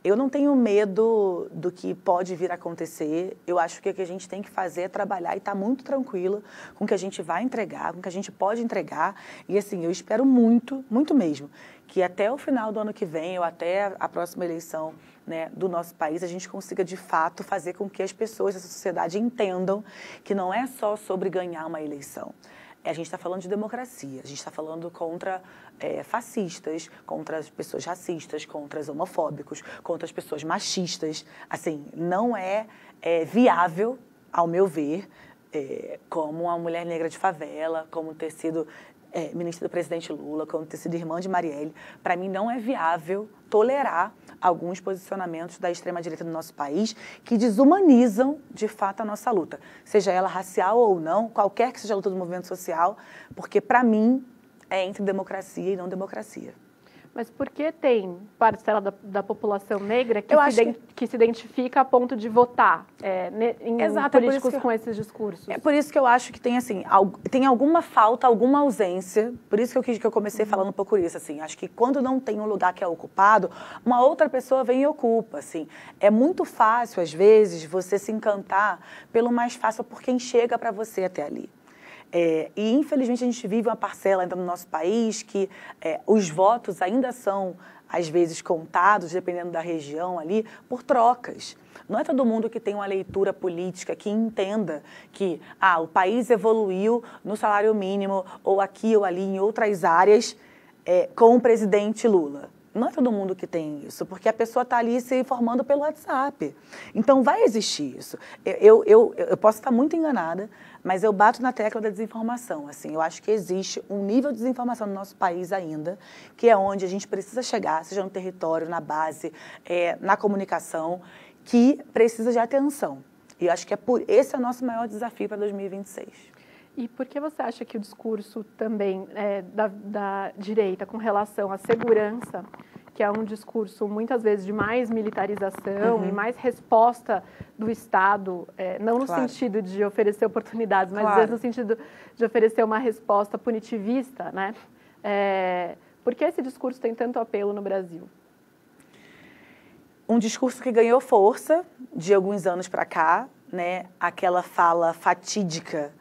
Eu não tenho medo do que pode vir a acontecer. Eu acho que o que a gente tem que fazer é trabalhar e estar muito tranquila com o que a gente vai entregar, com o que a gente pode entregar. E assim, eu espero muito, muito mesmo, que até o final do ano que vem, ou até a próxima eleição, né, do nosso país, a gente consiga de fato fazer com que as pessoas dessa sociedade entendam que não é só sobre ganhar uma eleição. A gente está falando de democracia, a gente está falando contra fascistas, contra as pessoas racistas, contra os homofóbicos, contra as pessoas machistas. Assim, não é viável, ao meu ver, como uma mulher negra de favela, como ter sido ministra do presidente Lula, como ter sido irmã de Marielle. Para mim, não é viável tolerar alguns posicionamentos da extrema-direita do nosso país que desumanizam, de fato, a nossa luta. Seja ela racial ou não, qualquer que seja a luta do movimento social, porque, para mim, é entre democracia e não democracia. Mas por que tem parcela da população negra que se identifica a ponto de votar em políticos com esses discursos? É por isso que eu acho que tem, assim, tem alguma falta, alguma ausência. Por isso que eu comecei falando um pouco isso. Assim, acho que quando não tem um lugar que é ocupado, uma outra pessoa vem e ocupa. Assim. É muito fácil, às vezes, você se encantar pelo mais fácil por quem chega para você até ali. E, infelizmente, a gente vive uma parcela ainda no nosso país que os votos ainda são, às vezes, contados, dependendo da região ali, por trocas. Não é todo mundo que tem uma leitura política que entenda que o país evoluiu no salário mínimo, ou aqui ou ali, em outras áreas, com o presidente Lula. Não é todo mundo que tem isso, porque a pessoa está ali se informando pelo WhatsApp. Então, vai existir isso. Eu posso estar muito enganada, mas eu bato na tecla da desinformação. Assim, eu acho que existe um nível de desinformação no nosso país ainda, que é onde a gente precisa chegar, seja no território, na base, na comunicação, que precisa de atenção. E eu acho que esse é o nosso maior desafio para 2026. E por que você acha que o discurso também da direita com relação à segurança, que é um discurso muitas vezes de mais militarização e mais resposta do Estado, não no sentido de oferecer oportunidades, mas às vezes no sentido de oferecer uma resposta punitivista, né? Por que esse discurso tem tanto apelo no Brasil? Um discurso que ganhou força de alguns anos para cá, né? Aquela fala fatídica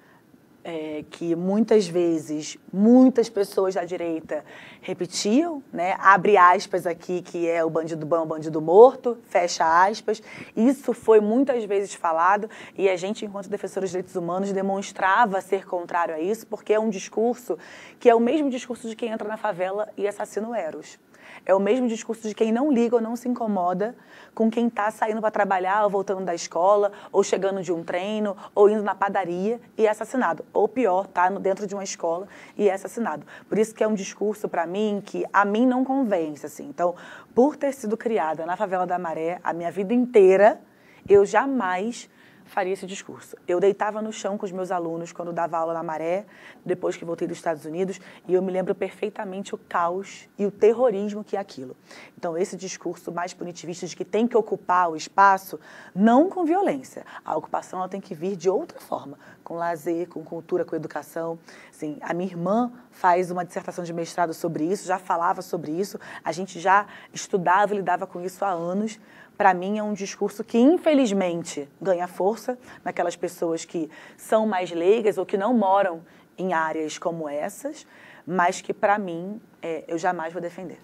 que muitas vezes, muitas pessoas da direita repetiam, né? Abre aspas aqui, que é o bandido bom, o bandido morto, fecha aspas. Isso foi muitas vezes falado e a gente, enquanto defensores de direitos humanos, demonstrava ser contrário a isso, porque é um discurso que é o mesmo discurso de quem entra na favela e assassina o Eros. É o mesmo discurso de quem não liga ou não se incomoda com quem está saindo para trabalhar, ou voltando da escola, ou chegando de um treino, ou indo na padaria e é assassinado. Ou pior, está dentro de uma escola e é assassinado. Por isso que é um discurso, para mim, que a mim não convence. Assim. Então, por ter sido criada na Favela da Maré a minha vida inteira, eu jamais faria esse discurso. Eu deitava no chão com os meus alunos quando dava aula na Maré, depois que voltei dos Estados Unidos, e eu me lembro perfeitamente o caos e o terrorismo que é aquilo. Então, esse discurso mais punitivista de que tem que ocupar o espaço, não com violência. A ocupação ela tem que vir de outra forma, com lazer, com cultura, com educação. Assim, a minha irmã faz uma dissertação de mestrado sobre isso, já falava sobre isso, a gente já estudava e lidava com isso há anos. Para mim, é um discurso que, infelizmente, ganha força naquelas pessoas que são mais leigas ou que não moram em áreas como essas, mas que, para mim, eu jamais vou defender.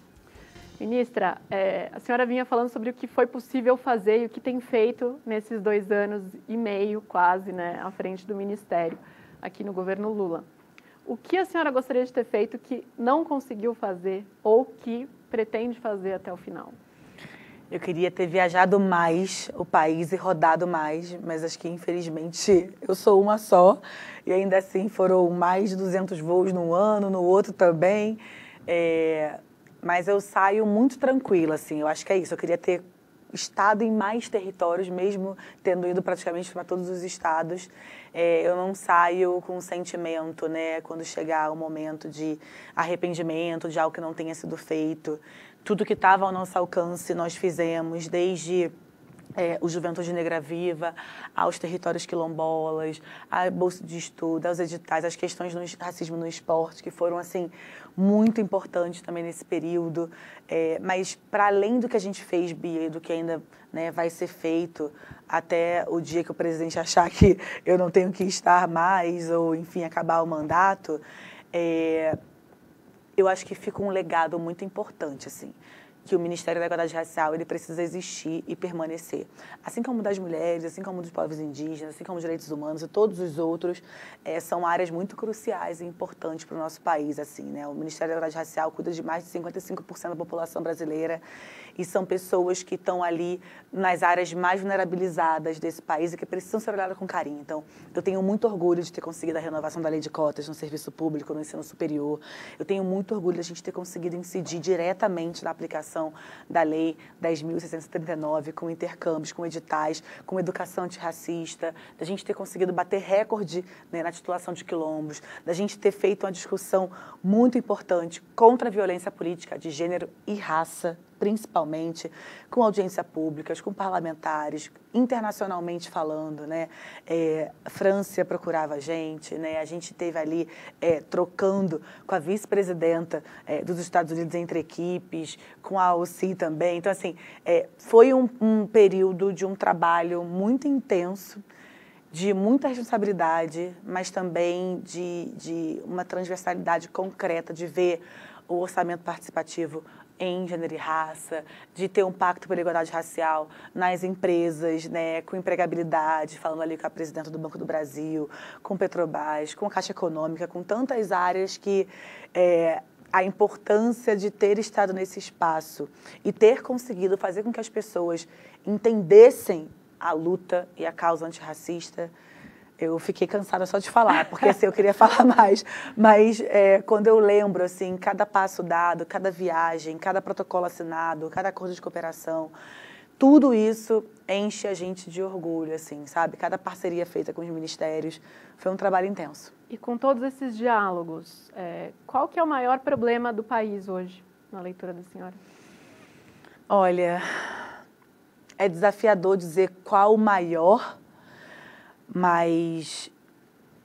Ministra, a senhora vinha falando sobre o que foi possível fazer e o que tem feito nesses 2 anos e meio, quase, né, à frente do Ministério, aqui no governo Lula. O que a senhora gostaria de ter feito que não conseguiu fazer ou que pretende fazer até o final? Eu queria ter viajado mais o país e rodado mais, mas acho que, infelizmente, eu sou uma só. E ainda assim foram mais de 200 voos num ano, no outro também. Mas eu saio muito tranquila, assim, eu acho que é isso. Eu queria ter estado em mais territórios, mesmo tendo ido praticamente para todos os estados. Eu não saio com sentimento, né, quando chegar o momento de arrependimento, de algo que não tenha sido feito. Tudo que estava ao nosso alcance nós fizemos, desde o Juventude Negra Viva, aos territórios quilombolas, a bolsa de estudo, aos editais, as questões do racismo no esporte, que foram, assim, muito importantes também nesse período. Mas, para além do que a gente fez, Bia, e do que ainda, né, vai ser feito até o dia que o presidente achar que eu não tenho que estar mais, ou, enfim, acabar o mandato, eu acho que fica um legado muito importante, assim, que o Ministério da Igualdade Racial ele precisa existir e permanecer. Assim como das mulheres, assim como dos povos indígenas, assim como os direitos humanos e todos os outros, são áreas muito cruciais e importantes para o nosso país. Assim, né? O Ministério da Igualdade Racial cuida de mais de 55% da população brasileira e são pessoas que estão ali nas áreas mais vulnerabilizadas desse país e que precisam ser olhadas com carinho. Então, eu tenho muito orgulho de ter conseguido a renovação da lei de cotas no serviço público, no ensino superior. Eu tenho muito orgulho de a gente ter conseguido incidir diretamente na aplicação da Lei 10.639, com intercâmbios, com editais, com educação antirracista, da gente ter conseguido bater recorde, né, na titulação de quilombos, da gente ter feito uma discussão muito importante contra a violência política de gênero e raça, principalmente, com audiência públicas, com parlamentares, internacionalmente falando, né? França procurava a gente teve ali trocando com a vice-presidenta dos Estados Unidos entre equipes, com a OCI também. Então, assim, foi um período de um trabalho muito intenso, de muita responsabilidade, mas também de uma transversalidade concreta, de ver o orçamento participativo em gênero e raça, de ter um pacto pela igualdade racial nas empresas, né, com empregabilidade, falando ali com a presidenta do Banco do Brasil, com Petrobras, com a Caixa Econômica, com tantas áreas que a importância de ter estado nesse espaço e ter conseguido fazer com que as pessoas entendessem a luta e a causa antirracista. Eu fiquei cansada só de falar, porque assim, eu queria falar mais. Mas quando eu lembro, assim, cada passo dado, cada viagem, cada protocolo assinado, cada acordo de cooperação, tudo isso enche a gente de orgulho, assim, sabe? Cada parceria feita com os ministérios foi um trabalho intenso. E com todos esses diálogos, qual que é o maior problema do país hoje, na leitura da senhora? Olha, é desafiador dizer qual o maior. Mas,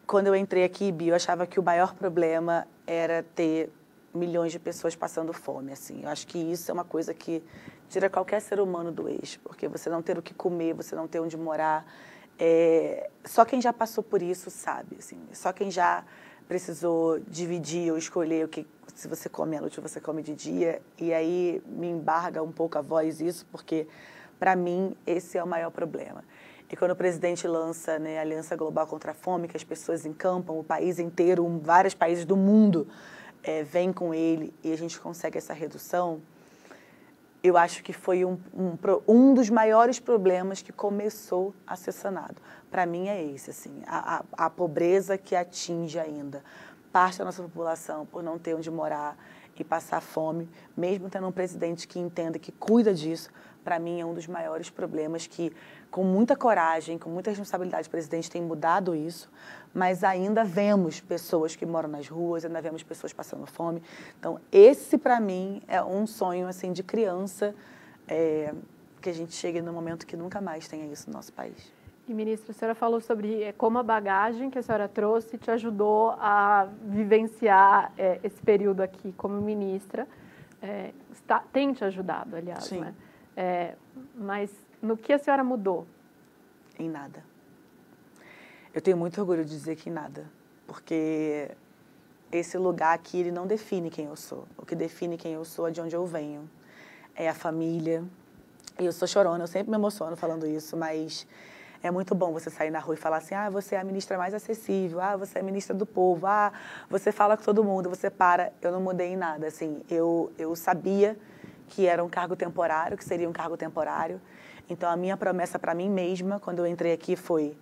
quando eu entrei aqui, Bia, eu achava que o maior problema era ter milhões de pessoas passando fome, assim. Eu acho que isso é uma coisa que tira qualquer ser humano do eixo, porque você não ter o que comer, você não ter onde morar. Só quem já passou por isso sabe, assim. Só quem já precisou dividir ou escolher se você come à noite ou você come de dia. E aí me embarga um pouco a voz isso, porque, para mim, esse é o maior problema. E quando o presidente lança, né, a Aliança Global contra a Fome, que as pessoas encampam, o país inteiro, vários países do mundo vêm com ele e a gente consegue essa redução, eu acho que foi um dos maiores problemas que começou a ser sanado. Para mim é esse, assim, a pobreza que atinge ainda parte da nossa população por não ter onde morar e passar fome, mesmo tendo um presidente que entenda, que cuida disso. Para mim, é um dos maiores problemas que, com muita coragem, com muita responsabilidade, o presidente tem mudado isso, mas ainda vemos pessoas que moram nas ruas, ainda vemos pessoas passando fome. Então, esse, para mim, é um sonho assim, de criança, que a gente chegue num momento que nunca mais tenha isso no nosso país. E, ministra, a senhora falou sobre como a bagagem que a senhora trouxe te ajudou a vivenciar esse período aqui como ministra. Tem te ajudado, aliás, Sim. Né? Mas no que a senhora mudou? Em nada. Eu tenho muito orgulho de dizer que em nada, porque esse lugar aqui, ele não define quem eu sou. O que define quem eu sou é de onde eu venho. É a família. E eu sou chorona, eu sempre me emociono falando isso, mas é muito bom você sair na rua e falar assim, você é a ministra mais acessível, você é a ministra do povo, você fala com todo mundo, você para. Eu não mudei em nada, assim, eu sabia que era um cargo temporário, que seria um cargo temporário. Então, a minha promessa para mim mesma, quando eu entrei aqui, foi: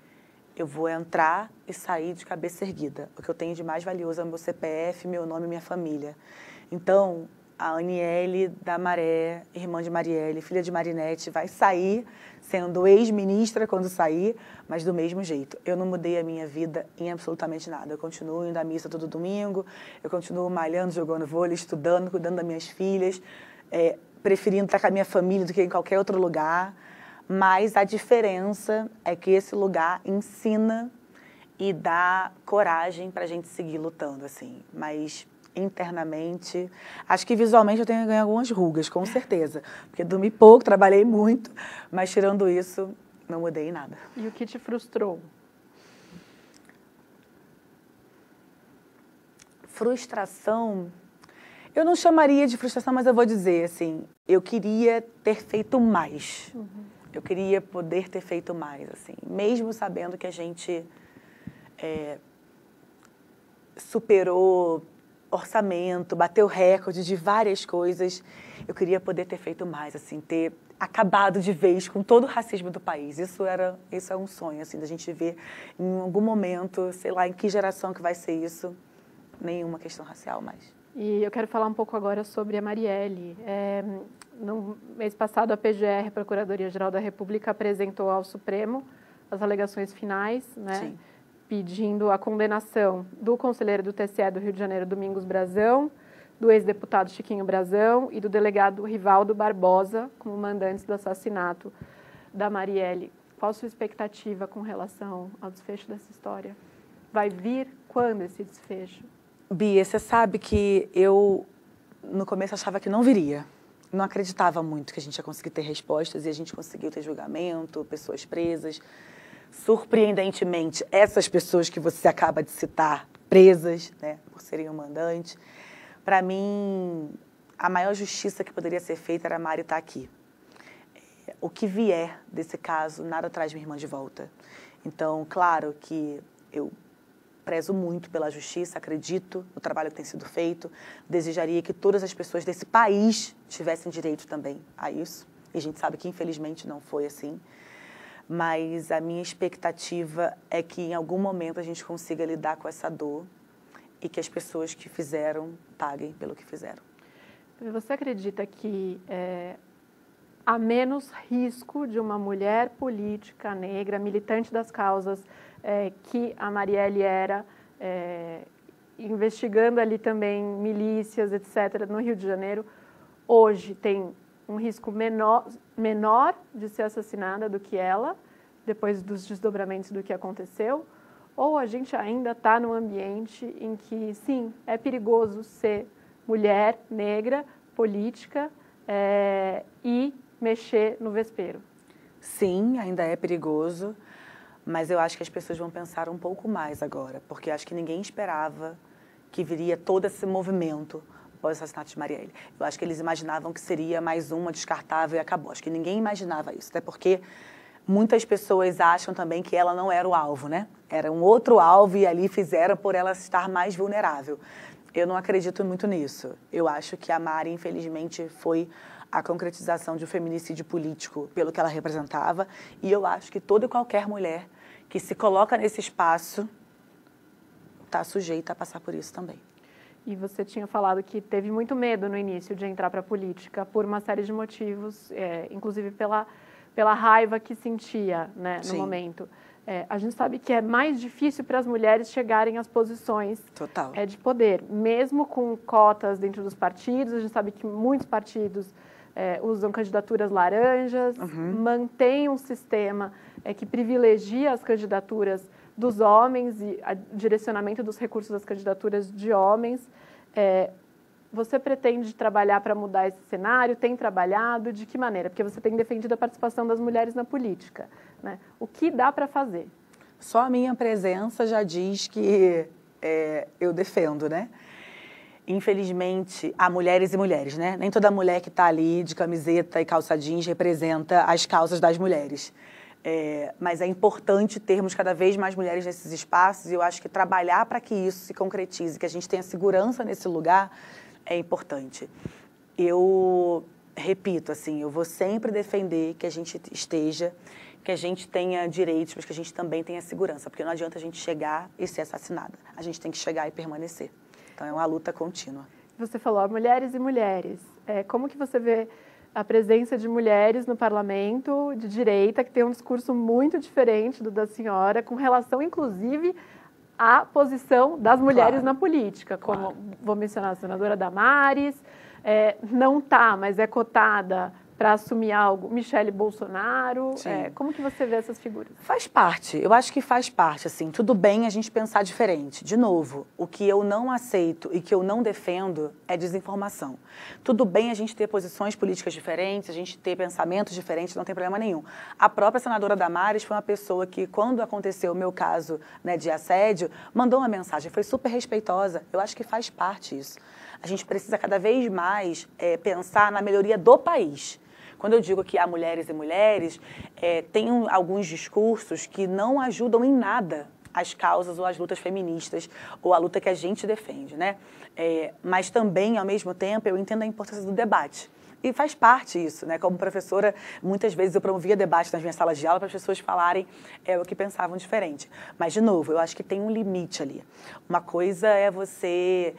eu vou entrar e sair de cabeça erguida. O que eu tenho de mais valioso é o meu CPF, meu nome e minha família. Então, a Aniele da Maré, irmã de Marielle, filha de Marinette, vai sair sendo ex-ministra quando sair, mas do mesmo jeito. Eu não mudei a minha vida em absolutamente nada. Eu continuo indo à missa todo domingo, eu continuo malhando, jogando vôlei, estudando, cuidando das minhas filhas, preferindo estar com a minha família do que em qualquer outro lugar. Mas a diferença é que esse lugar ensina e dá coragem para a gente seguir lutando, assim. Mas internamente, acho que visualmente eu tenho ganho algumas rugas, com certeza. Porque dormi pouco, trabalhei muito, mas tirando isso, não mudei nada. E o que te frustrou? Frustração, eu não chamaria de frustração, mas eu vou dizer assim, eu queria ter feito mais. Eu queria poder ter feito mais, assim, mesmo sabendo que a gente superou orçamento, bateu recorde de várias coisas. Eu queria poder ter feito mais, assim, ter acabado de vez com todo o racismo do país. Isso é um sonho, assim, da gente ver em algum momento, sei lá, em que geração que vai ser isso, nenhuma questão racial mais. E eu quero falar um pouco agora sobre a Marielle. No mês passado, a PGR, Procuradoria-Geral da República, apresentou ao Supremo as alegações finais, né? Sim. Pedindo a condenação do conselheiro do TSE do Rio de Janeiro, Domingos Brazão, do ex-deputado Chiquinho Brazão e do delegado Rivaldo Barbosa como mandantes do assassinato da Marielle. Qual a sua expectativa com relação ao desfecho dessa história? Vai vir quando esse desfecho? Bia, você sabe que eu, no começo, achava que não viria. Não acreditava muito que a gente ia conseguir ter respostas e a gente conseguiu ter julgamento, pessoas presas. Surpreendentemente, essas pessoas que você acaba de citar, presas, né, por serem o mandante, para mim, a maior justiça que poderia ser feita era a Mari estar aqui. O que vier desse caso, nada traz minha irmã de volta. Então, claro que eu prezo muito pela justiça, acredito no trabalho que tem sido feito, desejaria que todas as pessoas desse país tivessem direito também a isso, e a gente sabe que infelizmente não foi assim. Mas a minha expectativa é que em algum momento a gente consiga lidar com essa dor e que as pessoas que fizeram paguem pelo que fizeram. Você acredita que há menos risco de uma mulher política negra, militante das causas que a Marielle era, investigando ali também milícias, etc., no Rio de Janeiro, hoje tem um risco menor de ser assassinada do que ela, depois dos desdobramentos do que aconteceu? Ou a gente ainda está num ambiente em que, sim, é perigoso ser mulher, negra, política e mexer no vespeiro? Sim, ainda é perigoso, mas eu acho que as pessoas vão pensar um pouco mais agora, porque acho que ninguém esperava que viria todo esse movimento após o assassinato de Marielle. Eu acho que eles imaginavam que seria mais uma descartável e acabou. Acho que ninguém imaginava isso, até porque muitas pessoas acham também que ela não era o alvo, né? Era um outro alvo e ali fizeram por ela estar mais vulnerável. Eu não acredito muito nisso. Eu acho que a Mari, infelizmente, foi a concretização de um feminicídio político pelo que ela representava, e eu acho que toda e qualquer mulher que se coloca nesse espaço está sujeita a passar por isso também. E você tinha falado que teve muito medo no início de entrar para a política por uma série de motivos, inclusive pela raiva que sentia, né, no momento. A gente sabe que é mais difícil para as mulheres chegarem às posições de poder, mesmo com cotas dentro dos partidos. A gente sabe que muitos partidos usam candidaturas laranjas, mantém um sistema que privilegia as candidaturas dos homens e o direcionamento dos recursos das candidaturas de homens. Você pretende trabalhar para mudar esse cenário? Tem trabalhado? De que maneira? Porque você tem defendido a participação das mulheres na política, né? O que dá para fazer? Só a minha presença já diz que eu defendo, né? Infelizmente, há mulheres e mulheres, né? Nem toda mulher que está ali de camiseta e calça jeans representa as causas das mulheres. Mas é importante termos cada vez mais mulheres nesses espaços, e eu acho que trabalhar para que isso se concretize, que a gente tenha segurança nesse lugar, é importante. Eu repito, assim, eu vou sempre defender que a gente esteja, que a gente tenha direitos, mas que a gente também tenha segurança, porque não adianta a gente chegar e ser assassinada. A gente tem que chegar e permanecer. Então é uma luta contínua. você falou, mulheres e mulheres. Como que você vê a presença de mulheres no parlamento de direita, que tem um discurso muito diferente do da senhora, com relação, inclusive, à posição das mulheres na política, como vou mencionar a senadora Damares, não está, mas é cotada para assumir algo, Michele Bolsonaro. Como que você vê essas figuras? Faz parte, eu acho que faz parte, assim, tudo bem a gente pensar diferente. De novo, o que eu não aceito e que eu não defendo é desinformação. Tudo bem a gente ter posições políticas diferentes, a gente ter pensamentos diferentes, não tem problema nenhum. A própria senadora Damares foi uma pessoa que, quando aconteceu o meu caso, né, de assédio, mandou uma mensagem, foi super respeitosa. Eu acho que faz parte isso. A gente precisa cada vez mais pensar na melhoria do país. Quando eu digo que há mulheres e mulheres, tem alguns discursos que não ajudam em nada as causas ou as lutas feministas ou a luta que a gente defende, né? Mas também, ao mesmo tempo, eu entendo a importância do debate. E faz parte isso, né? Como professora, muitas vezes eu promovia debate nas minhas salas de aula para as pessoas falarem o que pensavam diferente. Mas, de novo, eu acho que tem um limite ali. Uma coisa é você...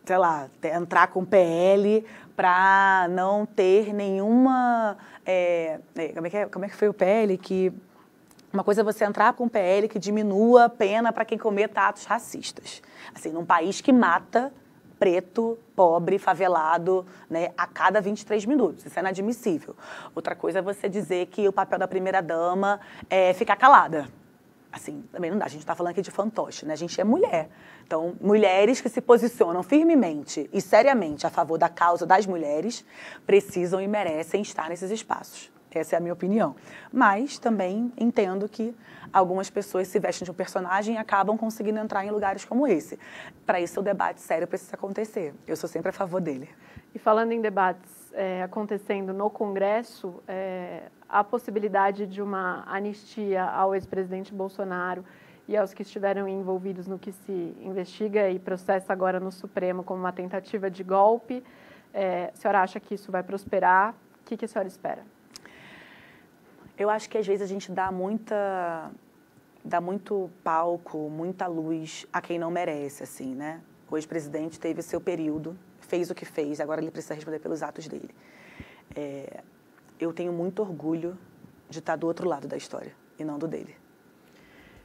sei lá, entrar com PL para não ter nenhuma... como é que foi o PL? Que uma coisa é você entrar com PL que diminua a pena para quem cometa atos racistas. Assim, num país que mata preto, pobre, favelado, né, a cada 23 minutos. Isso é inadmissível. Outra coisa é você dizer que o papel da primeira-dama é ficar calada. Assim, também não dá. A gente está falando aqui de fantoche, né? A gente é mulher. Então, mulheres que se posicionam firmemente e seriamente a favor da causa das mulheres precisam e merecem estar nesses espaços. Essa é a minha opinião. Mas também entendo que algumas pessoas se vestem de um personagem e acabam conseguindo entrar em lugares como esse. Para isso, o debate sério precisa acontecer. Eu sou sempre a favor dele. E falando em debates acontecendo no Congresso, a possibilidade de uma anistia ao ex-presidente Bolsonaro e aos que estiveram envolvidos no que se investiga e processa agora no Supremo como uma tentativa de golpe. A senhora acha que isso vai prosperar? O que a senhora espera? Eu acho que às vezes a gente dá muito palco, muita luz a quem não merece, assim, né? O ex-presidente teve seu período, fez o que fez, agora ele precisa responder pelos atos dele. Eu tenho muito orgulho de estar do outro lado da história e não do dele.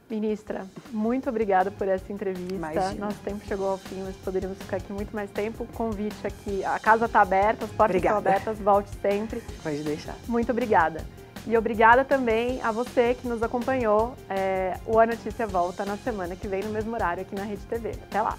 Ministra, muito obrigada por essa entrevista. Imagina. Nosso tempo chegou ao fim, mas poderíamos ficar aqui muito mais tempo. O convite aqui, a casa está aberta, as portas estão abertas, volte sempre. Pode deixar. Muito obrigada. E obrigada também a você que nos acompanhou. O A Notícia volta na semana que vem, no mesmo horário, aqui na Rede TV. Até lá!